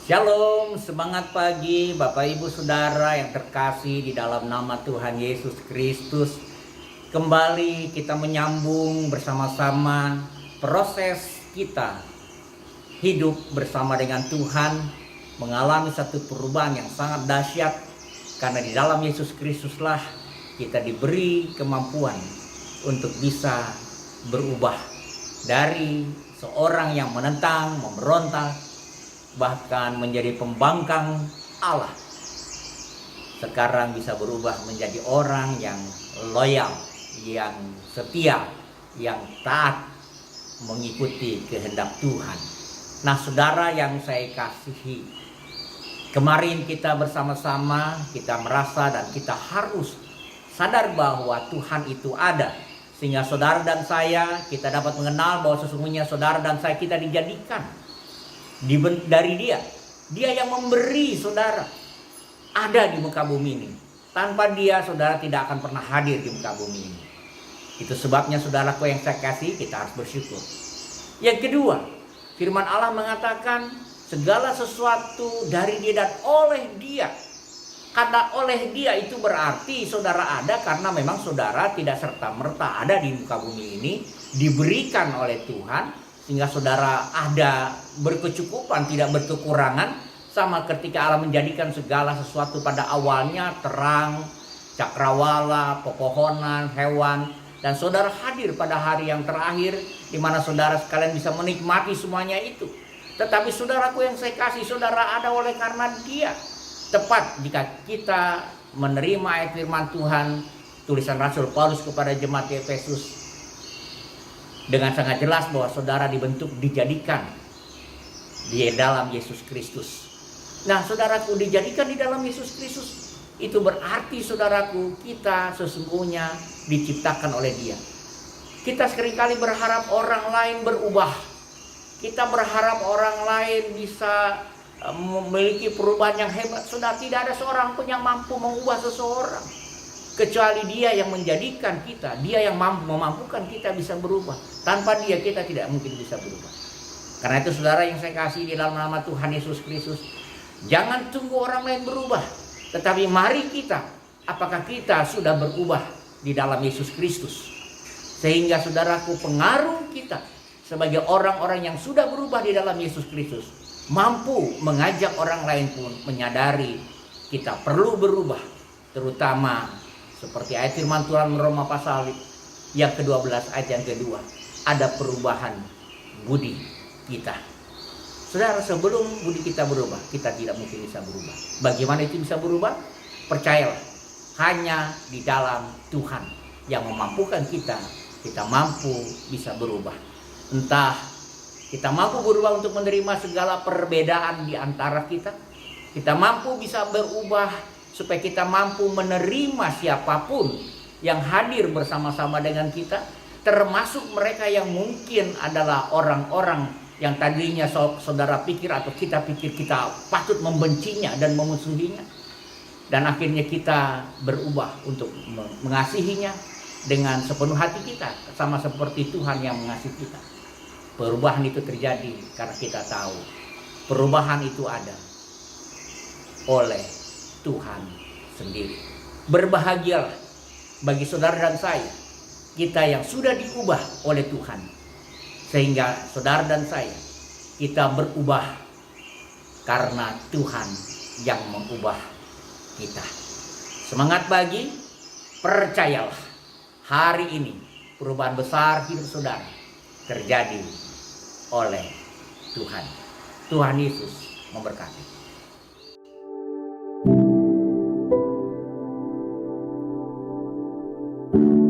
Shalom, semangat pagi Bapak Ibu Saudara yang terkasih di dalam nama Tuhan Yesus Kristus. Kembali kita menyambung bersama-sama proses kita hidup bersama dengan Tuhan, mengalami satu perubahan yang sangat dahsyat. Karena di dalam Yesus Kristuslah kita diberi kemampuan untuk bisa berubah dari seorang yang menentang, memberontak, bahkan menjadi pembangkang Allah, sekarang bisa berubah menjadi orang yang loyal, yang setia, yang taat mengikuti kehendak Tuhan. Nah, saudara yang saya kasihi, kemarin kita bersama-sama kita merasa dan kita harus sadar bahwa Tuhan itu ada, sehingga saudara dan saya kita dapat mengenal bahwa sesungguhnya saudara dan saya kita dijadikan dari dia yang memberi saudara ada di muka bumi ini. Tanpa dia saudara tidak akan pernah hadir di muka bumi ini. Itu sebabnya saudaraku yang saya kasih, kita harus bersyukur. Yang kedua, firman Allah mengatakan segala sesuatu dari dia dan oleh dia. Kata oleh dia itu berarti saudara ada karena memang saudara tidak serta-merta ada di muka bumi ini, diberikan oleh Tuhan, sehingga saudara ada berkecukupan, tidak berkekurangan. Sama ketika Allah menjadikan segala sesuatu pada awalnya terang, cakrawala, pepohonan, hewan, dan saudara hadir pada hari yang terakhir di mana saudara sekalian bisa menikmati semuanya itu. Tetapi saudaraku yang saya kasih, saudara ada oleh karena dia. Tepat jika kita menerima ayat firman Tuhan, tulisan Rasul Paulus kepada jemaat di Efesus, dengan sangat jelas bahwa saudara dibentuk, dijadikan di dalam Yesus Kristus. Nah, saudaraku, dijadikan di dalam Yesus Kristus itu berarti saudaraku kita sesungguhnya diciptakan oleh dia. Kita seringkali berharap orang lain berubah. Kita berharap orang lain bisa memiliki perubahan yang hebat. Sudah tidak ada seorang pun yang mampu mengubah seseorang kecuali dia yang menjadikan kita, dia yang memampukan kita bisa berubah. Tanpa dia kita tidak mungkin bisa berubah. Karena itu saudara yang saya kasih di dalam nama Tuhan Yesus Kristus, jangan tunggu orang lain berubah, tetapi mari kita, apakah kita sudah berubah di dalam Yesus Kristus, sehingga saudaraku pengaruh kita sebagai orang-orang yang sudah berubah di dalam Yesus Kristus mampu mengajak orang lain pun menyadari kita perlu berubah, terutama seperti ayat firman Tuhan Roma pasal yang ke-12 ayat yang kedua, ada perubahan budi kita. Saudara, sebelum budi kita berubah, kita tidak mungkin bisa berubah. Bagaimana itu bisa berubah? Percayalah, hanya di dalam Tuhan yang memampukan kita mampu bisa berubah. Entah kita mampu berubah untuk menerima segala perbedaan di antara kita mampu bisa berubah supaya kita mampu menerima siapapun yang hadir bersama-sama dengan kita, termasuk mereka yang mungkin adalah orang-orang yang tadinya saudara pikir atau kita pikir kita patut membencinya dan memusuhinya. Dan akhirnya kita berubah untuk mengasihinya dengan sepenuh hati kita, sama seperti Tuhan yang mengasihi kita. Perubahan itu terjadi karena kita tahu perubahan itu ada oleh Tuhan sendiri. Berbahagialah bagi saudara dan saya, kita yang sudah diubah oleh Tuhan, sehingga saudara dan saya kita berubah karena Tuhan yang mengubah kita. Semangat pagi, percayalah hari ini perubahan besar hidup saudara terjadi oleh Tuhan. Tuhan Yesus memberkati. Thank you.